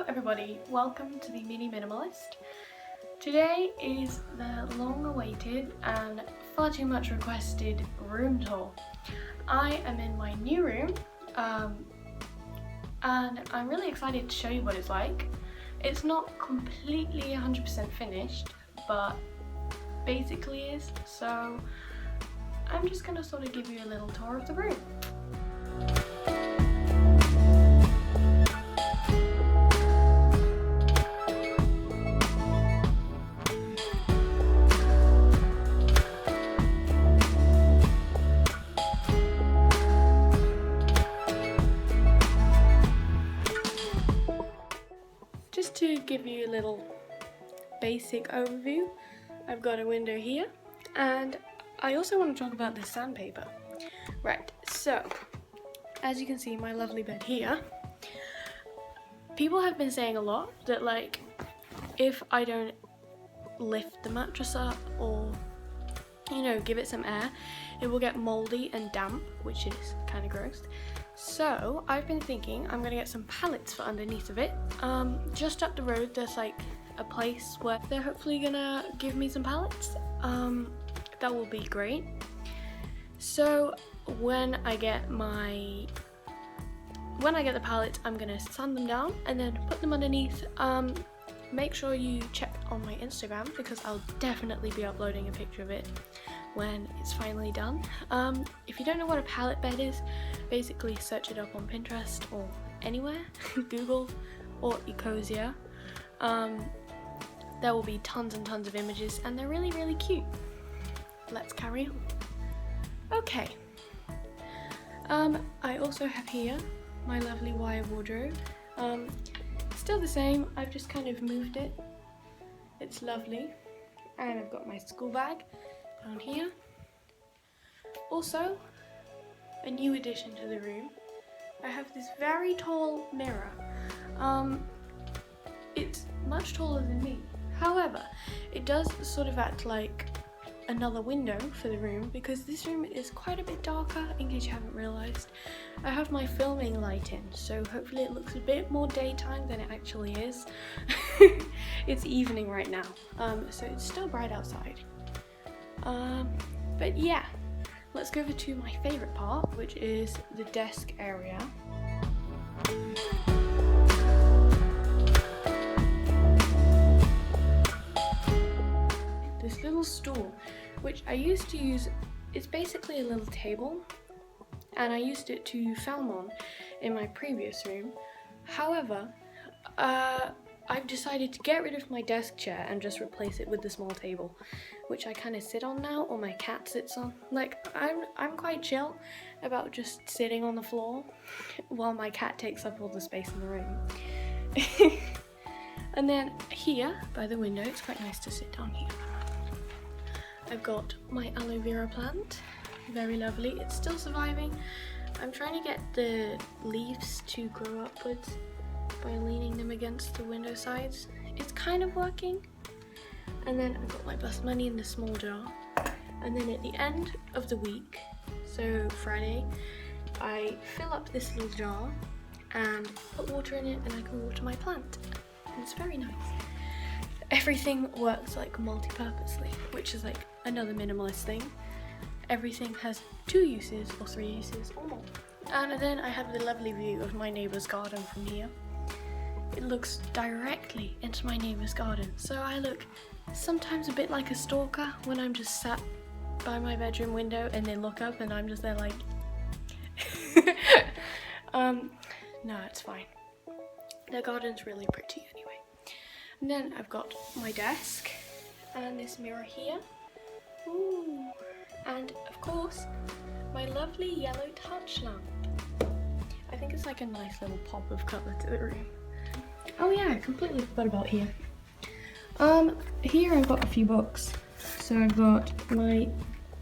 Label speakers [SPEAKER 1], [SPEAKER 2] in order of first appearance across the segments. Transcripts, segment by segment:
[SPEAKER 1] Hello everybody, welcome to the Mini Minimalist. Today is the long-awaited and far too much requested room tour. I am in my new room and I'm really excited to show you what it's like. It's not completely 100% finished, but basically is, so I'm just going to sort of give you a little tour of the room. Just to give you a little basic overview, I've got a window here, and I also want to talk about the sandpaper. Right, so as you can see, my lovely bed here, people have been saying a lot that like if I don't lift the mattress up or give it some air, it will get moldy and damp, which is kind of gross. So I've been thinking I'm gonna get some pallets for underneath of it. Just up the road there's like a place where they're hopefully gonna give me some pallets. That will be great. So when I get the pallets, I'm gonna sand them down and then put them underneath. Make sure you check on my Instagram because I'll definitely be uploading a picture of it when it's finally done. If you don't know what a pallet bed is, basically search it up on Pinterest or anywhere, Google or Ecosia. There will be tons and tons of images and they're really, really cute. Let's carry on. Okay. I also have here my lovely wire wardrobe. Still the same, I've just kind of moved it. It's lovely. And I've got my school bag down here. Also, a new addition to the room. I have this very tall mirror. It's much taller than me. However, it does sort of act like another window for the room because this room is quite a bit darker, in case you haven't realised. I have my filming light in, so hopefully it looks a bit more daytime than it actually is. It's evening right now, so it's still bright outside. But yeah, let's go over to my favourite part, which is the desk area. This little stool, which I used to use, it's basically a little table, and I used it to film on in my previous room. However, I've decided to get rid of my desk chair and just replace it with the small table, which I kind of sit on now, or my cat sits on. Like, I'm quite chill about just sitting on the floor while my cat takes up all the space in the room. And then here, by the window, it's quite nice to sit down here. I've got my aloe vera plant, very lovely. It's still surviving. I'm trying to get the leaves to grow upwards by leaning them against the window sides. It's kind of working. And then I've got my bus money in the small jar. And then at the end of the week, so Friday, I fill up this little jar and put water in it and I can water my plant. And it's very nice. Everything works like multi-purposely, which is like another minimalist thing. Everything has 2 uses or 3 uses or more. And then I have the lovely view of my neighbour's garden from here. It looks directly into my neighbour's garden, so I look sometimes a bit like a stalker when I'm just sat by my bedroom window and they look up and I'm just there like no, it's fine. The garden's really pretty anyway. And then I've got my desk and this mirror here. Ooh. And of course, my lovely yellow touch lamp. I think it's like a nice little pop of colour to the room. Oh yeah, I completely forgot about here. Here I've got a few books. So I've got my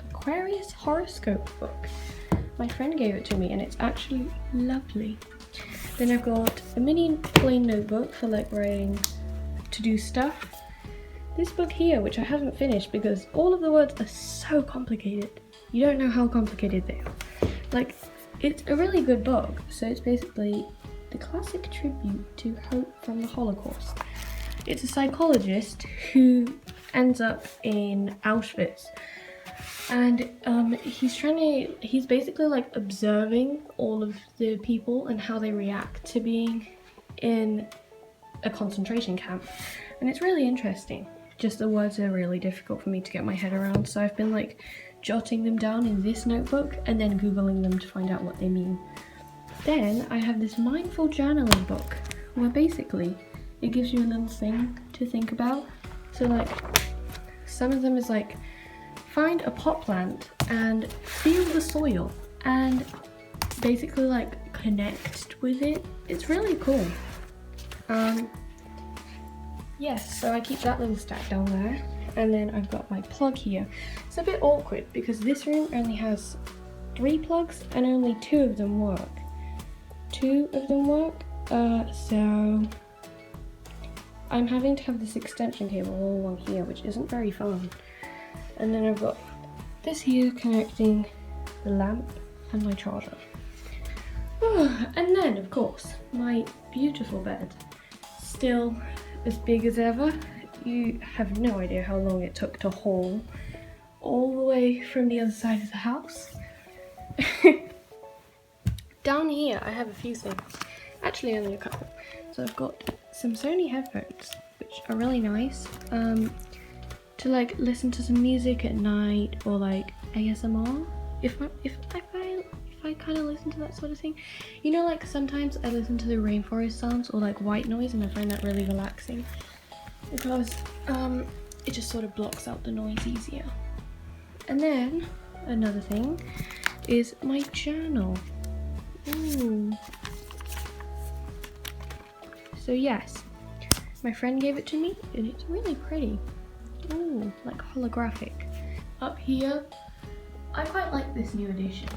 [SPEAKER 1] Aquarius horoscope book. My friend gave it to me and it's actually lovely. Then I've got a mini plain notebook for like writing to-do stuff. This book here, which I haven't finished because all of the words are so complicated. You don't know how complicated they are. Like, it's a really good book. So it's basically the classic tribute to Hope from the Holocaust. It's a psychologist who ends up in Auschwitz, and he's basically like observing all of the people and how they react to being in a concentration camp, and it's really interesting. Just the words are really difficult for me to get my head around, so I've been like jotting them down in this notebook and then googling them to find out what they mean. Then I have this mindful journaling book where basically it gives you a little thing to think about. So like some of them is like, find a pot plant and feel the soil and basically like connect with it. It's really cool. Yes, so I keep that little stack down there, and then I've got my plug here. It's a bit awkward because this room only has 3 plugs and only 2 of them work. So I'm having to have this extension cable all along here, which isn't very fun. And then I've got this here connecting the lamp and my charger. And then, of course, my beautiful bed. Still as big as ever. You have no idea how long it took to haul all the way from the other side of the house. Down here I have a few things, actually only a couple. So I've got some Sony headphones, which are really nice to like listen to some music at night, or like ASMR if I kind of listen to that sort of thing. You know, like sometimes I listen to the rainforest sounds or like white noise, and I find that really relaxing because it just sort of blocks out the noise easier. And then another thing is my journal. Ooh. So yes, my friend gave it to me and it's really pretty. Ooh, like holographic. Up here, I quite like this new addition.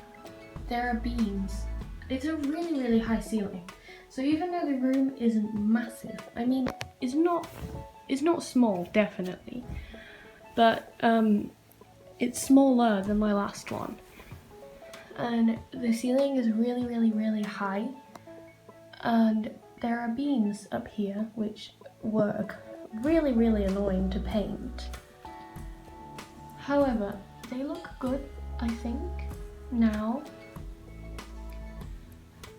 [SPEAKER 1] There are beams. It's a really high ceiling. So even though the room isn't massive, I mean, it's not small, definitely, but it's smaller than my last one. And the ceiling is really high, and there are beams up here which work really annoying to paint. However, they look good, I think, now.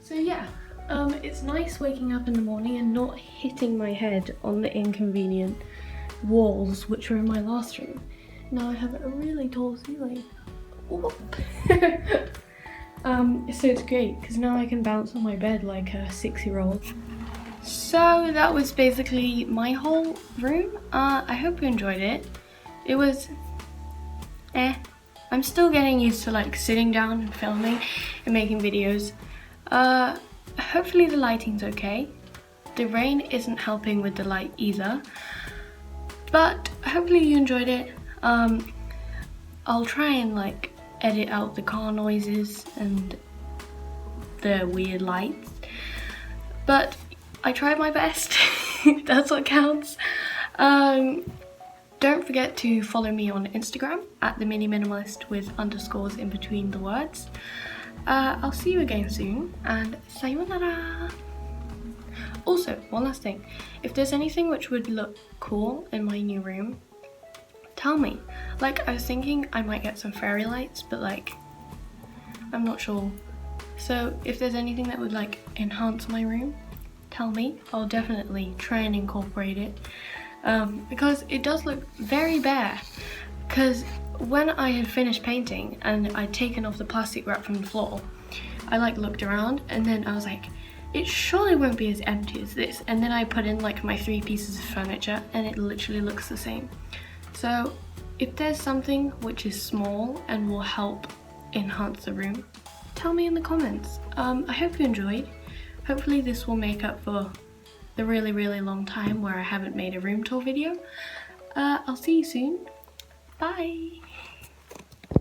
[SPEAKER 1] So yeah, it's nice waking up in the morning and not hitting my head on the inconvenient walls which were in my last room. Now I have a really tall ceiling. So it's great because now I can bounce on my bed like a 6-year-old. So that was basically my whole room. I hope you enjoyed it. It was I'm still getting used to like sitting down and filming and making videos. Hopefully the lighting's okay. The rain isn't helping with the light either, but hopefully you enjoyed it. I'll try and like edit out the car noises and the weird lights, but I tried my best. That's what counts. Don't forget to follow me on Instagram at the Mini Minimalist with underscores in between the words. I'll see you again soon, and sayonara! Also, one last thing. If there's anything which would look cool in my new room, tell me. Like, I was thinking I might get some fairy lights, but like, I'm not sure. So if there's anything that would like enhance my room, tell me. I'll definitely try and incorporate it. Because it does look very bare. Because when I had finished painting and I'd taken off the plastic wrap from the floor, I like looked around and then I was like, it surely won't be as empty as this. And then I put in like my 3 pieces of furniture and it literally looks the same. So if there's something which is small and will help enhance the room, tell me in the comments. I hope you enjoyed. Hopefully this will make up for the really long time where I haven't made a room tour video. I'll see you soon. Bye!